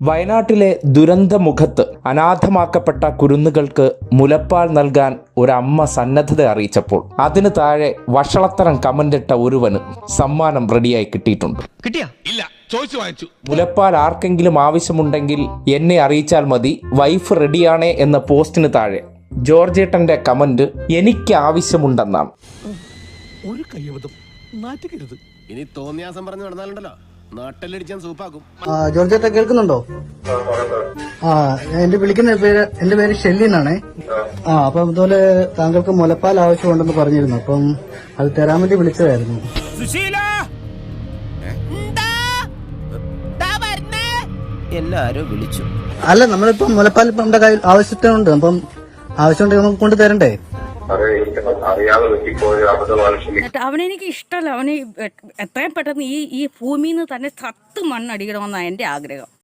വയനാട്ടിലെ ദുരന്തമുഖത്ത് അനാഥമാക്കപ്പെട്ട കുരുന്നുകൾക്ക് മുലപ്പാൽ നൽകാൻ ഒരമ്മ സന്നദ്ധത അറിയിച്ചപ്പോൾ അതിന് താഴെ വഷളത്തരം കമന്റിട്ട ഒരുവന് സമ്മാനം റെഡിയായി കിട്ടിയിട്ടുണ്ട്. മുലപ്പാൽ ആർക്കെങ്കിലും ആവശ്യമുണ്ടെങ്കിൽ എന്നെ അറിയിച്ചാൽ മതി, വൈഫ് റെഡിയാണേ എന്ന പോസ്റ്റിന് താഴെ ജോർജേട്ടന്റെ കമന്റ് എനിക്ക് ആവശ്യമുണ്ടെന്നാണ്. ഒരു കയ്യബദ്ധം നാറ്റുകരുത്. ഇനി തോന്നിയാസം പറഞ്ഞു നടന്നാലുണ്ടല്ലോ നാട്ടിലടിച്ചാൻ സൂപ്പാക്കും. ജോർജേട്ട കേൾക്കുന്നുണ്ടോ? എന്റെ പേര് ഷെല്ലി എന്നാണേ. അപ്പം ഇതുപോലെ താങ്കൾക്ക് മുലപ്പാൽ ആവശ്യമുണ്ടെന്ന് പറഞ്ഞിരുന്നു. അപ്പം അത് തരാൻ വേണ്ടി വിളിച്ചതായിരുന്നു. എല്ലാരും വിളിച്ചു. അല്ല, നമ്മളിപ്പം മുലപ്പാൽ നമ്മുടെ കയ്യിൽ ആവശ്യത്തിനുണ്ട്. അപ്പം ആവശ്യമുണ്ടെങ്കിൽ നമുക്ക് കൊണ്ട് തരണ്ടേ? അവനെനിക്ക് ഇഷ്ടമല്ല. അവന് എത്രയും പെട്ടെന്ന് ഈ ഭൂമിയിൽ നിന്ന് തന്നെ സത്ത് മണ്ണടിക്കണമെന്നാണ് എൻ്റെ ആഗ്രഹം.